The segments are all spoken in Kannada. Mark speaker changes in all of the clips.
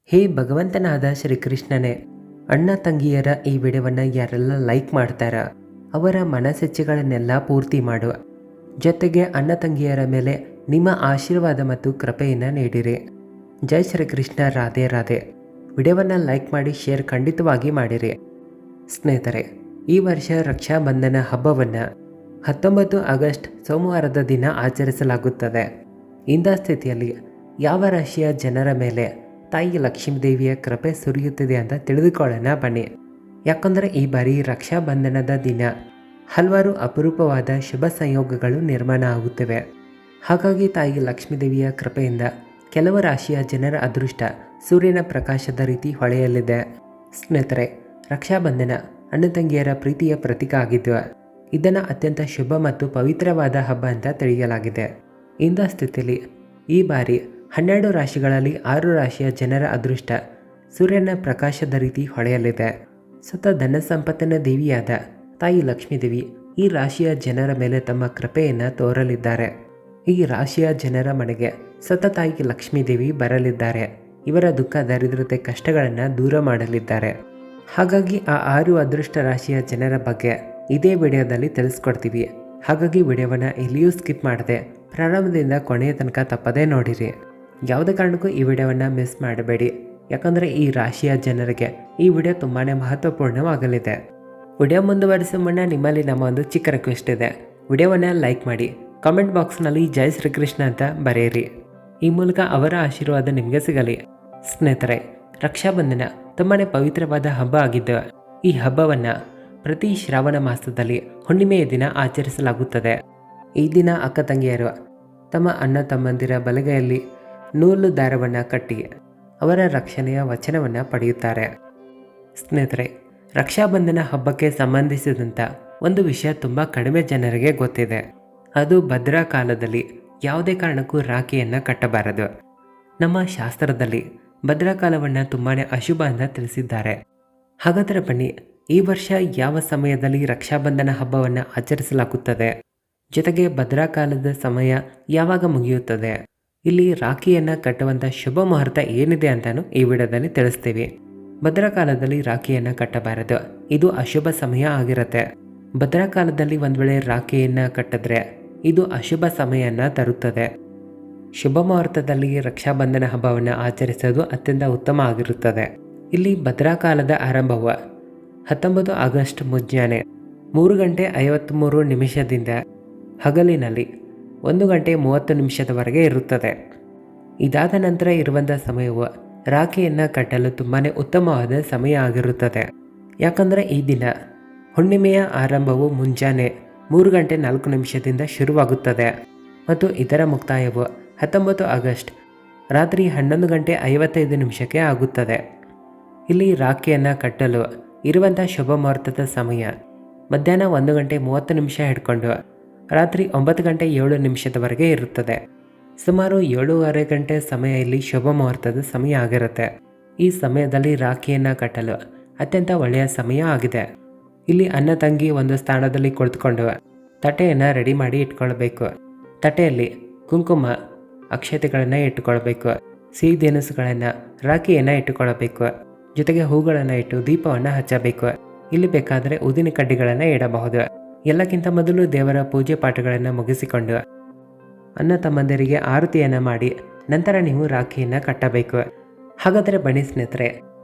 Speaker 1: ಹೇ ಭಗವಂತನಾದ ಶ್ರೀಕೃಷ್ಣನೇ, ಅಣ್ಣ ತಂಗಿಯರ ಈ ವಿಡಿಯೋವನ್ನು ಯಾರೆಲ್ಲ ಲೈಕ್ ಮಾಡ್ತಾರ ಅವರ ಮನಸ್ಸೆಚ್ಚೆಗಳನ್ನೆಲ್ಲ ಪೂರ್ತಿ ಮಾಡುವ ಜೊತೆಗೆ ಅಣ್ಣ ತಂಗಿಯರ ಮೇಲೆ ನಿಮ್ಮ ಆಶೀರ್ವಾದ ಮತ್ತು ಕೃಪೆಯನ್ನು ನೀಡಿರಿ. ಜೈ ಶ್ರೀಕೃಷ್ಣ. ರಾಧೆ ರಾಧೆ. ವಿಡಿಯೋವನ್ನು ಲೈಕ್ ಮಾಡಿ, ಶೇರ್ ಖಂಡಿತವಾಗಿ ಮಾಡಿರಿ. ಸ್ನೇಹಿತರೆ, ಈ ವರ್ಷ ರಕ್ಷಾಬಂಧನ ಹಬ್ಬವನ್ನು 19 ಆಗಸ್ಟ್ ಸೋಮವಾರದ ದಿನ ಆಚರಿಸಲಾಗುತ್ತದೆ. ಇಂಥ ಸ್ಥಿತಿಯಲ್ಲಿ ಯಾವ ರಾಶಿಯ ಜನರ ಮೇಲೆ ತಾಯಿ ಲಕ್ಷ್ಮೀದೇವಿಯ ಕೃಪೆ ಸುರಿಯುತ್ತಿದೆ ಅಂತ ತಿಳಿದುಕೊಳ್ಳೋಣ ಬನ್ನಿ. ಯಾಕಂದರೆ ಈ ಬಾರಿ ರಕ್ಷಾಬಂಧನದ ದಿನ ಹಲವಾರು ಅಪರೂಪವಾದ ಶುಭ ಸಂಯೋಗಗಳು ನಿರ್ಮಾಣ ಆಗುತ್ತವೆ. ಹಾಗಾಗಿ ತಾಯಿ ಲಕ್ಷ್ಮೀದೇವಿಯ ಕೃಪೆಯಿಂದ ಕೆಲವು ರಾಶಿಯ ಜನರ ಅದೃಷ್ಟ ಸೂರ್ಯನ ಪ್ರಕಾಶದ ರೀತಿ ಹೊಳೆಯಲಿದೆ. ಸ್ನೇಹಿತರೆ, ರಕ್ಷಾಬಂಧನ ಅಣ್ಣ ತಂಗಿಯರ ಪ್ರೀತಿಯ ಪ್ರತೀಕ ಆಗಿದ್ದು ಇದನ್ನು ಅತ್ಯಂತ ಶುಭ ಮತ್ತು ಪವಿತ್ರವಾದ ಹಬ್ಬ ಅಂತ ತಿಳಿಯಲಾಗಿದೆ. ಇಂಥ ಸ್ಥಿತಿಯಲ್ಲಿ ಈ ಬಾರಿ 12 ರಾಶಿಗಳಲ್ಲಿ 6 ರಾಶಿಯ ಜನರ ಅದೃಷ್ಟ ಸೂರ್ಯನ ಪ್ರಕಾಶದ ರೀತಿ ಹೊಳೆಯಲಿದೆ. ಸತ ಧನ ಸಂಪತ್ತಿನ ದೇವಿಯಾದ ತಾಯಿ ಲಕ್ಷ್ಮೀದೇವಿ ಈ ರಾಶಿಯ ಜನರ ಮೇಲೆ ತಮ್ಮ ಕೃಪೆಯನ್ನು ತೋರಲಿದ್ದಾರೆ. ಈ ರಾಶಿಯ ಜನರ ಮನೆಗೆ ಸತ ತಾಯಿ ಲಕ್ಷ್ಮೀದೇವಿ ಬರಲಿದ್ದಾರೆ. ಇವರ ದುಃಖ, ದರಿದ್ರತೆ, ಕಷ್ಟಗಳನ್ನು ದೂರ ಮಾಡಲಿದ್ದಾರೆ. ಹಾಗಾಗಿ ಆ 6 ಅದೃಷ್ಟ ರಾಶಿಯ ಜನರ ಬಗ್ಗೆ ಇದೇ ವಿಡಿಯೋದಲ್ಲಿ ತಿಳಿಸ್ಕೊಡ್ತೀವಿ. ಹಾಗಾಗಿ ವಿಡಿಯೋವನ್ನು ಎಲ್ಲಿಯೂ ಸ್ಕಿಪ್ ಮಾಡದೆ ಪ್ರಾರಂಭದಿಂದ ಕೊನೆಯ ತನಕ ತಪ್ಪದೇ ನೋಡಿರಿ. ಯಾವುದೇ ಕಾರಣಕ್ಕೂ ಈ ವಿಡಿಯೋವನ್ನು ಮಿಸ್ ಮಾಡಬೇಡಿ. ಯಾಕಂದರೆ ಈ ರಾಶಿಯ ಜನರಿಗೆ ಈ ವಿಡಿಯೋ ತುಂಬಾ ಮಹತ್ವಪೂರ್ಣವಾಗಲಿದೆ. ವಿಡಿಯೋ ಮುಂದುವರಿಸುವ ಮುನ್ನ ನಿಮ್ಮಲ್ಲಿ ನಮ್ಮ ಒಂದು ಚಿಕ್ಕ ರಿಕ್ವೆಸ್ಟ್ ಇದೆ. ವಿಡಿಯೋವನ್ನು ಲೈಕ್ ಮಾಡಿ, ಕಾಮೆಂಟ್ ಬಾಕ್ಸ್ನಲ್ಲಿ ಜೈ ಶ್ರೀಕೃಷ್ಣ ಅಂತ ಬರೆಯಿರಿ. ಈ ಮೂಲಕ ಅವರ ಆಶೀರ್ವಾದ ನಿಮಗೆ ಸಿಗಲಿ. ಸ್ನೇಹಿತರೆ, ರಕ್ಷಾಬಂಧನ ತುಂಬಾ ಪವಿತ್ರವಾದ ಹಬ್ಬ ಆಗಿದ್ದು ಈ ಹಬ್ಬವನ್ನು ಪ್ರತಿ ಶ್ರಾವಣ ಮಾಸದಲ್ಲಿ ಹುಣ್ಣಿಮೆಯ ದಿನ ಆಚರಿಸಲಾಗುತ್ತದೆ. ಈ ದಿನ ಅಕ್ಕ ತಂಗಿಯರು ತಮ್ಮ ಅಣ್ಣ ತಮ್ಮಂದಿರ ಬಲಗೈಯಲ್ಲಿ ನೂಲು ದಾರವನ್ನು ಕಟ್ಟಿ ಅವರ ರಕ್ಷಣೆಯ ವಚನವನ್ನು ಪಡೆಯುತ್ತಾರೆ. ಸ್ನೇಹಿತರೆ, ರಕ್ಷಾಬಂಧನ ಹಬ್ಬಕ್ಕೆ ಸಂಬಂಧಿಸಿದಂಥ ಒಂದು ವಿಷಯ ತುಂಬ ಕಡಿಮೆ ಜನರಿಗೆ ಗೊತ್ತಿದೆ. ಅದು ಭದ್ರಾ ಕಾಲದಲ್ಲಿ ಯಾವುದೇ ಕಾರಣಕ್ಕೂ ರಾಖಿಯನ್ನು ಕಟ್ಟಬಾರದು. ನಮ್ಮ ಶಾಸ್ತ್ರದಲ್ಲಿ ಭದ್ರಾ ಕಾಲವನ್ನು ತುಂಬಾ ಅಶುಭ ಅಂತ ತಿಳಿಸಿದ್ದಾರೆ. ಹಾಗಾದರೆ ಬನ್ನಿ, ಈ ವರ್ಷ ಯಾವ ಸಮಯದಲ್ಲಿ ರಕ್ಷಾಬಂಧನ ಹಬ್ಬವನ್ನು ಆಚರಿಸಲಾಗುತ್ತದೆ, ಜೊತೆಗೆ ಭದ್ರಾ ಕಾಲದ ಸಮಯ ಯಾವಾಗ ಮುಗಿಯುತ್ತದೆ, ಇಲ್ಲಿ ರಾಖಿಯನ್ನು ಕಟ್ಟುವಂಥ ಶುಭ ಮುಹೂರ್ತ ಏನಿದೆ ಅಂತಾನು ಈ ವಿಡಿಯೋದಲ್ಲಿ ತಿಳಿಸ್ತೀವಿ. ಭದ್ರಾ ಕಾಲದಲ್ಲಿ ರಾಖಿಯನ್ನು ಕಟ್ಟಬಾರದು, ಇದು ಅಶುಭ ಸಮಯ ಆಗಿರುತ್ತೆ. ಭದ್ರಾ ಕಾಲದಲ್ಲಿ ಒಂದು ವೇಳೆ ರಾಖಿಯನ್ನು ಕಟ್ಟಿದ್ರೆ ಇದು ಅಶುಭ ಸಮಯವನ್ನು ತರುತ್ತದೆ. ಶುಭ ಮುಹೂರ್ತದಲ್ಲಿ ರಕ್ಷಾಬಂಧನ ಹಬ್ಬವನ್ನು ಆಚರಿಸೋದು ಅತ್ಯಂತ ಉತ್ತಮ ಆಗಿರುತ್ತದೆ. ಇಲ್ಲಿ ಭದ್ರಾ ಕಾಲದ ಆರಂಭವು 19 ಆಗಸ್ಟ್ ಮುಂಜಾನೆ 3 ಗಂಟೆ 53 ನಿಮಿಷದಿಂದ ಹಗಲಿನಲ್ಲಿ 1 ಗಂಟೆ 30 ನಿಮಿಷದವರೆಗೆ ಇರುತ್ತದೆ. ಇದಾದ ನಂತರ ಇರುವಂಥ ಸಮಯವು ರಾಖಿಯನ್ನು ಕಟ್ಟಲು ತುಂಬಾ ಉತ್ತಮವಾದ ಸಮಯ ಆಗಿರುತ್ತದೆ. ಯಾಕಂದರೆ ಈ ದಿನ ಹುಣ್ಣಿಮೆಯ ಆರಂಭವು ಮುಂಜಾನೆ 3 ಗಂಟೆ 4 ನಿಮಿಷದಿಂದ ಶುರುವಾಗುತ್ತದೆ ಮತ್ತು ಇದರ ಮುಕ್ತಾಯವು 19 ಆಗಸ್ಟ್ ರಾತ್ರಿ 11 ಗಂಟೆ 55 ನಿಮಿಷಕ್ಕೆ ಆಗುತ್ತದೆ. ಇಲ್ಲಿ ರಾಖಿಯನ್ನು ಕಟ್ಟಲು ಇರುವಂಥ ಶುಭ ಮುಹೂರ್ತದ ಸಮಯ ಮಧ್ಯಾಹ್ನ 1 ಗಂಟೆ 30 ನಿಮಿಷ ಹಿಡ್ಕೊಂಡು ರಾತ್ರಿ 9 ಗಂಟೆ 7 ನಿಮಿಷದವರೆಗೆ ಇರುತ್ತದೆ. ಸುಮಾರು 7.5 ಗಂಟೆ ಸಮಯ ಇಲ್ಲಿ ಶುಭ ಮುಹೂರ್ತದ ಸಮಯ ಆಗಿರುತ್ತೆ. ಈ ಸಮಯದಲ್ಲಿ ರಾಖಿಯನ್ನು ಕಟ್ಟಲು ಅತ್ಯಂತ ಒಳ್ಳೆಯ ಸಮಯ ಆಗಿದೆ. ಇಲ್ಲಿ ಅಣ್ಣ ತಂಗಿ ಒಂದು ಸ್ಥಾನದಲ್ಲಿ ಕುಳಿತುಕೊಂಡು ತಟ್ಟೆಯನ್ನು ರೆಡಿ ಮಾಡಿ ಇಟ್ಕೊಳ್ಬೇಕು. ತಟ್ಟೆಯಲ್ಲಿ ಕುಂಕುಮ, ಅಕ್ಷತೆಗಳನ್ನು ಇಟ್ಟುಕೊಳ್ಬೇಕು. ಸಿಹಿ ದಿನಸುಗಳನ್ನು, ರಾಖಿಯನ್ನು ಇಟ್ಟುಕೊಳ್ಳಬೇಕು. ಜೊತೆಗೆ ಹೂಗಳನ್ನು ಇಟ್ಟು ದೀಪವನ್ನು ಹಚ್ಚಬೇಕು. ಇಲ್ಲಿ ಬೇಕಾದರೆ ಉದಿನ ಕಡ್ಡಿಗಳನ್ನು ಇಡಬಹುದು. ಎಲ್ಲಕ್ಕಿಂತ ಮೊದಲು ದೇವರ ಪೂಜೆ ಪಾಠಗಳನ್ನು ಮುಗಿಸಿಕೊಂಡು ಅಣ್ಣ ತಮ್ಮಂದಿರಿಗೆ ಆರತಿಯನ್ನು ಮಾಡಿ ನಂತರ ನೀವು ರಾಖಿಯನ್ನು ಕಟ್ಟಬೇಕು. ಹಾಗಾದರೆ ಬನ್ನಿ ಸ್ನೇಹಿತರೆ,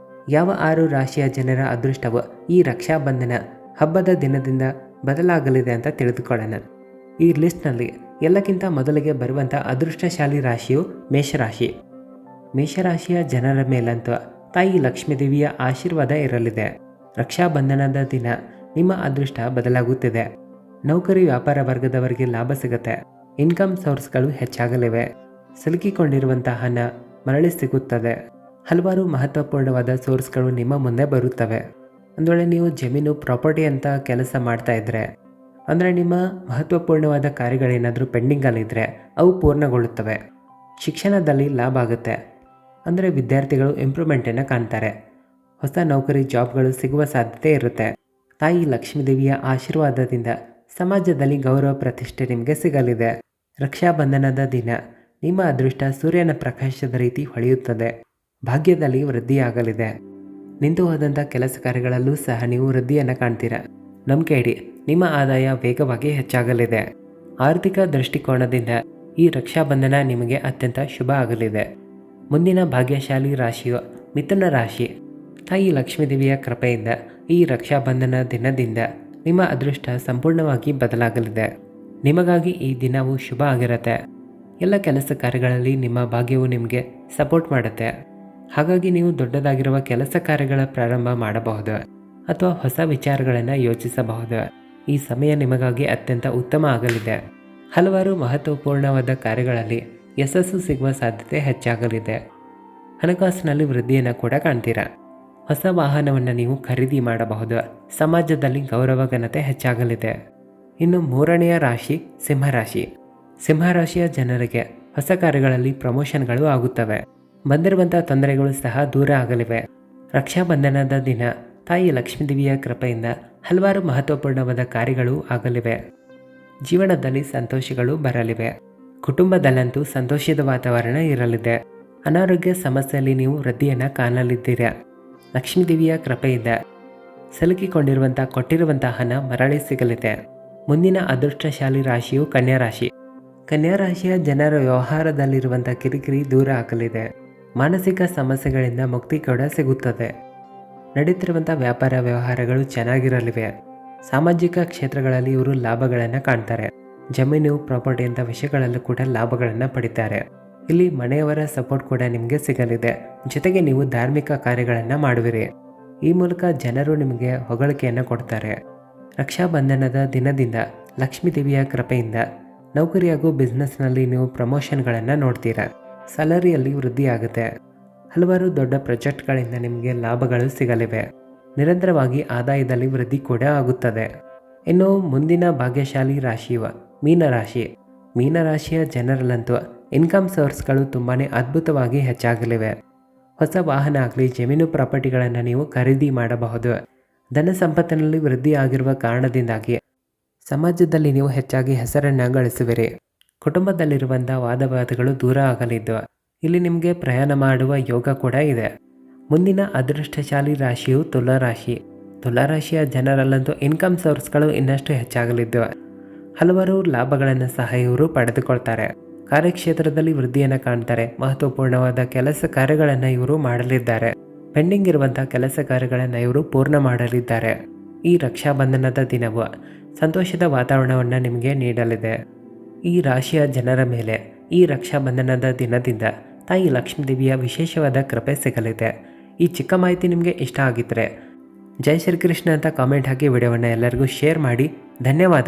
Speaker 1: ಯಾವ 6 ರಾಶಿಯ ಜನರ ಅದೃಷ್ಟವು ಈ ರಕ್ಷಾಬಂಧನ ಹಬ್ಬದ ದಿನದಿಂದ ಬದಲಾಗಲಿದೆ ಅಂತ ತಿಳಿದುಕೊಳ್ಳೋಣ. ಈ ಲಿಸ್ಟ್ನಲ್ಲಿ ಎಲ್ಲಕ್ಕಿಂತ ಮೊದಲಿಗೆ ಬರುವಂಥ ಅದೃಷ್ಟಶಾಲಿ ರಾಶಿಯು ಮೇಷರಾಶಿ. ಮೇಷರಾಶಿಯ ಜನರ ಮೇಲಂತೂ ತಾಯಿ ಲಕ್ಷ್ಮೀದೇವಿಯ ಆಶೀರ್ವಾದ ಇರಲಿದೆ. ರಕ್ಷಾಬಂಧನದ ದಿನ ನಿಮ್ಮ ಅದೃಷ್ಟ ಬದಲಾಗುತ್ತಿದೆ. ನೌಕರಿ ವ್ಯಾಪಾರ ವರ್ಗದವರಿಗೆ ಲಾಭ ಸಿಗುತ್ತೆ. ಇನ್ಕಮ್ ಸೋರ್ಸ್ಗಳು ಹೆಚ್ಚಾಗಲಿವೆ. ಸಿಲುಕಿಕೊಂಡಿರುವಂಥ ಹಣ ಮರಳಿ ಸಿಗುತ್ತದೆ. ಹಲವಾರು ಮಹತ್ವಪೂರ್ಣವಾದ ಸೋರ್ಸ್ಗಳು ನಿಮ್ಮ ಮುಂದೆ ಬರುತ್ತವೆ. ಒಂದು ವೇಳೆ ನೀವು ಜಮೀನು, ಪ್ರಾಪರ್ಟಿ ಅಂತ ಕೆಲಸ ಮಾಡ್ತಾ ಇದ್ರೆ, ಅಂದರೆ ನಿಮ್ಮ ಮಹತ್ವಪೂರ್ಣವಾದ ಕಾರ್ಯಗಳೇನಾದರೂ ಪೆಂಡಿಂಗಲ್ಲಿದ್ದರೆ ಅವು ಪೂರ್ಣಗೊಳ್ಳುತ್ತವೆ. ಶಿಕ್ಷಣದಲ್ಲಿ ಲಾಭ ಆಗುತ್ತೆ. ಅಂದರೆ ವಿದ್ಯಾರ್ಥಿಗಳು ಇಂಪ್ರೂವ್ಮೆಂಟನ್ನು ಕಾಣ್ತಾರೆ. ಹೊಸ ನೌಕರಿ, ಜಾಬ್ಗಳು ಸಿಗುವ ಸಾಧ್ಯತೆ ಇರುತ್ತೆ. ತಾಯಿ ಲಕ್ಷ್ಮೀದೇವಿಯ ಆಶೀರ್ವಾದದಿಂದ ಸಮಾಜದಲ್ಲಿ ಗೌರವ, ಪ್ರತಿಷ್ಠೆ ನಿಮಗೆ ಸಿಗಲಿದೆ. ರಕ್ಷಾಬಂಧನದ ದಿನ ನಿಮ್ಮ ಅದೃಷ್ಟ ಸೂರ್ಯನ ಪ್ರಕಾಶದ ರೀತಿ ಹೊಳೆಯುತ್ತದೆ. ಭಾಗ್ಯದಲ್ಲಿ ವೃದ್ಧಿಯಾಗಲಿದೆ. ನಿಂತು ಹೋದಂಥ ಕೆಲಸ ಕಾರ್ಯಗಳಲ್ಲೂ ಸಹ ನೀವು ವೃದ್ಧಿಯನ್ನು ಕಾಣ್ತೀರಾ. ನಂಬಿಕೆ ಇಡಿ, ನಿಮ್ಮ ಆದಾಯ ವೇಗವಾಗಿ ಹೆಚ್ಚಾಗಲಿದೆ. ಆರ್ಥಿಕ ದೃಷ್ಟಿಕೋನದಿಂದ ಈ ರಕ್ಷಾಬಂಧನ ನಿಮಗೆ ಅತ್ಯಂತ ಶುಭ ಆಗಲಿದೆ. ಮುಂದಿನ ಭಾಗ್ಯಶಾಲಿ ರಾಶಿಯು ಮಿಥುನ ರಾಶಿ. ತಾಯಿ ಲಕ್ಷ್ಮೀದೇವಿಯ ಕೃಪೆಯಿಂದ ಈ ರಕ್ಷಾಬಂಧನ ದಿನದಿಂದ ನಿಮ್ಮ ಅದೃಷ್ಟ ಸಂಪೂರ್ಣವಾಗಿ ಬದಲಾಗಲಿದೆ. ನಿಮಗಾಗಿ ಈ ದಿನವು ಶುಭ ಆಗಿರುತ್ತೆ. ಎಲ್ಲ ಕೆಲಸ ಕಾರ್ಯಗಳಲ್ಲಿ ನಿಮ್ಮ ಭಾಗ್ಯವು ನಿಮಗೆ ಸಪೋರ್ಟ್ ಮಾಡುತ್ತೆ. ಹಾಗಾಗಿ ನೀವು ದೊಡ್ಡದಾಗಿರುವ ಕೆಲಸ ಕಾರ್ಯಗಳ ಪ್ರಾರಂಭ ಮಾಡಬಹುದು ಅಥವಾ ಹೊಸ ವಿಚಾರಗಳನ್ನು ಯೋಚಿಸಬಹುದು. ಈ ಸಮಯ ನಿಮಗಾಗಿ ಅತ್ಯಂತ ಉತ್ತಮ ಆಗಲಿದೆ. ಹಲವಾರು ಮಹತ್ವಪೂರ್ಣವಾದ ಕಾರ್ಯಗಳಲ್ಲಿ ಯಶಸ್ಸು ಸಿಗುವ ಸಾಧ್ಯತೆ ಹೆಚ್ಚಾಗಲಿದೆ. ಹಣಕಾಸಿನಲ್ಲಿ ವೃದ್ಧಿಯನ್ನು ಕೂಡ ಕಾಣ್ತೀರಾ. ಹೊಸ ವಾಹನವನ್ನು ನೀವು ಖರೀದಿ ಮಾಡಬಹುದು. ಸಮಾಜದಲ್ಲಿ ಗೌರವ ಘನತೆ ಹೆಚ್ಚಾಗಲಿದೆ. ಇನ್ನು ಮೂರನೆಯ ರಾಶಿ ಸಿಂಹರಾಶಿ. ಸಿಂಹರಾಶಿಯ ಜನರಿಗೆ ಹೊಸ ಕಾರ್ಯಗಳಲ್ಲಿ ಪ್ರಮೋಷನ್ಗಳು ಆಗುತ್ತವೆ. ಬಂದಿರುವಂಥ ತೊಂದರೆಗಳು ಸಹ ದೂರ ಆಗಲಿವೆ. ರಕ್ಷಾಬಂಧನದ ದಿನ ತಾಯಿ ಲಕ್ಷ್ಮೀದೇವಿಯ ಕೃಪೆಯಿಂದ ಹಲವಾರು ಮಹತ್ವಪೂರ್ಣವಾದ ಕಾರ್ಯಗಳು ಆಗಲಿವೆ. ಜೀವನದಲ್ಲಿ ಸಂತೋಷಗಳು ಬರಲಿವೆ. ಕುಟುಂಬದಲ್ಲಂತೂ ಸಂತೋಷದ ವಾತಾವರಣ ಇರಲಿದೆ. ಅನಾರೋಗ್ಯ ಸಮಸ್ಯೆಯಲ್ಲಿ ನೀವು ವೃದ್ಧಿಯನ್ನು ಕಾಣಲಿದ್ದೀರಾ. ಲಕ್ಷ್ಮೀದೇವಿಯ ಕೃಪೆಯಿಂದ ಸಿಲುಕಿಕೊಂಡಿರುವಂಥ ಕೊಟ್ಟಿರುವಂಥ ಹಣ ಮರಳಿ ಸಿಗಲಿದೆ. ಮುಂದಿನ ಅದೃಷ್ಟಶಾಲಿ ರಾಶಿಯು ಕನ್ಯಾ ರಾಶಿ. ಕನ್ಯಾ ರಾಶಿಯ ಜನರ ವ್ಯವಹಾರದಲ್ಲಿರುವಂಥ ಕಿರಿಕಿರಿ ದೂರ ಆಗಲಿದೆ. ಮಾನಸಿಕ ಸಮಸ್ಯೆಗಳಿಂದ ಮುಕ್ತಿ ಕೂಡ ಸಿಗುತ್ತದೆ. ನಡೀತಿರುವಂಥ ವ್ಯಾಪಾರ ವ್ಯವಹಾರಗಳು ಚೆನ್ನಾಗಿರಲಿವೆ. ಸಾಮಾಜಿಕ ಕ್ಷೇತ್ರಗಳಲ್ಲಿ ಇವರು ಲಾಭಗಳನ್ನು ಕಾಣ್ತಾರೆ. ಜಮೀನು, ಪ್ರಾಪರ್ಟಿ ಅಂತ ವಿಷಯಗಳಲ್ಲೂ ಕೂಡ ಲಾಭಗಳನ್ನು ಪಡಿತಾರೆ. ಇಲ್ಲಿ ಮನೆಯವರ ಸಪೋರ್ಟ್ ಕೂಡ ನಿಮಗೆ ಸಿಗಲಿದೆ. ಜೊತೆಗೆ ನೀವು ಧಾರ್ಮಿಕ ಕಾರ್ಯಗಳನ್ನು ಮಾಡುವಿರಿ. ಈ ಮೂಲಕ ಜನರು ನಿಮಗೆ ಹೊಗಳಿಕೆಯನ್ನು ಕೊಡ್ತಾರೆ. ರಕ್ಷಾಬಂಧನದ ದಿನದಿಂದ ಲಕ್ಷ್ಮೀದೇವಿಯ ಕೃಪೆಯಿಂದ ನೌಕರಿ ಹಾಗೂ ಬಿಸ್ನೆಸ್ನಲ್ಲಿ ನೀವು ಪ್ರಮೋಷನ್ಗಳನ್ನು ನೋಡ್ತೀರಾ. ಸ್ಯಾಲರಿಯಲ್ಲಿ ವೃದ್ಧಿಯಾಗುತ್ತೆ. ಹಲವಾರು ದೊಡ್ಡ ಪ್ರಾಜೆಕ್ಟ್ಗಳಿಂದ ನಿಮಗೆ ಲಾಭಗಳು ಸಿಗಲಿವೆ. ನಿರಂತರವಾಗಿ ಆದಾಯದಲ್ಲಿ ವೃದ್ಧಿ ಕೂಡ ಆಗುತ್ತದೆ. ಇನ್ನು ಮುಂದಿನ ಭಾಗ್ಯಶಾಲಿ ರಾಶಿಯು ಮೀನರಾಶಿ. ಮೀನರಾಶಿಯ ಜನರಲ್ಲಂತೂ ಇನ್ಕಮ್ ಸೋರ್ಸ್ಗಳು ತುಂಬಾ ಅದ್ಭುತವಾಗಿ ಹೆಚ್ಚಾಗಲಿವೆ. ಹೊಸ ವಾಹನ ಆಗಲಿ, ಜಮೀನು ಪ್ರಾಪರ್ಟಿಗಳನ್ನು ನೀವು ಖರೀದಿ ಮಾಡಬಹುದು. ಧನ ಸಂಪತ್ತಿನಲ್ಲಿ ವೃದ್ಧಿ ಆಗಿರುವ ಕಾರಣದಿಂದಾಗಿ ಸಮಾಜದಲ್ಲಿ ನೀವು ಹೆಚ್ಚಾಗಿ ಹೆಸರನ್ನು ಗಳಿಸುವಿರಿ. ಕುಟುಂಬದಲ್ಲಿರುವಂಥ ವಾದವಾದಗಳು ದೂರ ಆಗಲಿದ್ದು ಇಲ್ಲಿ ನಿಮಗೆ ಪ್ರಯಾಣ ಮಾಡುವ ಯೋಗ ಕೂಡ ಇದೆ. ಮುಂದಿನ ಅದೃಷ್ಟಶಾಲಿ ರಾಶಿಯು ತುಲಾರಾಶಿ. ತುಲಾರಾಶಿಯ ಜನರಲ್ಲಂತೂ ಇನ್ಕಮ್ ಸೋರ್ಸ್ಗಳು ಇನ್ನಷ್ಟು ಹೆಚ್ಚಾಗಲಿದ್ದು ಹಲವಾರು ಲಾಭಗಳನ್ನು ಸಹ ಇವರು ಪಡೆದುಕೊಳ್ತಾರೆ. ಕಾರ್ಯಕ್ಷೇತ್ರದಲ್ಲಿ ವೃದ್ಧಿಯನ್ನು ಕಾಣ್ತಾರೆ. ಮಹತ್ವಪೂರ್ಣವಾದ ಕೆಲಸ ಕಾರ್ಯಗಳನ್ನು ಇವರು ಮಾಡಲಿದ್ದಾರೆ. ಪೆಂಡಿಂಗ್ ಇರುವಂಥ ಕೆಲಸ ಕಾರ್ಯಗಳನ್ನು ಇವರು ಪೂರ್ಣ ಮಾಡಲಿದ್ದಾರೆ. ಈ ರಕ್ಷಾಬಂಧನದ ದಿನವು ಸಂತೋಷದ ವಾತಾವರಣವನ್ನು ನಿಮಗೆ ನೀಡಲಿದೆ. ಈ ರಾಶಿಯ ಜನರ ಮೇಲೆ ಈ ರಕ್ಷಾಬಂಧನದ ದಿನದಿಂದ ತಾಯಿ ಲಕ್ಷ್ಮೀದೇವಿಯ ವಿಶೇಷವಾದ ಕೃಪೆ ಸಿಗಲಿದೆ. ಈ ಚಿಕ್ಕ ಮಾಹಿತಿ ನಿಮಗೆ ಇಷ್ಟ ಆಗಿದ್ದರೆ ಜೈ ಶ್ರೀಕೃಷ್ಣ ಅಂತ ಕಾಮೆಂಟ್ ಹಾಕಿ ವಿಡಿಯೋವನ್ನು ಎಲ್ಲರಿಗೂ ಶೇರ್ ಮಾಡಿ. ಧನ್ಯವಾದ.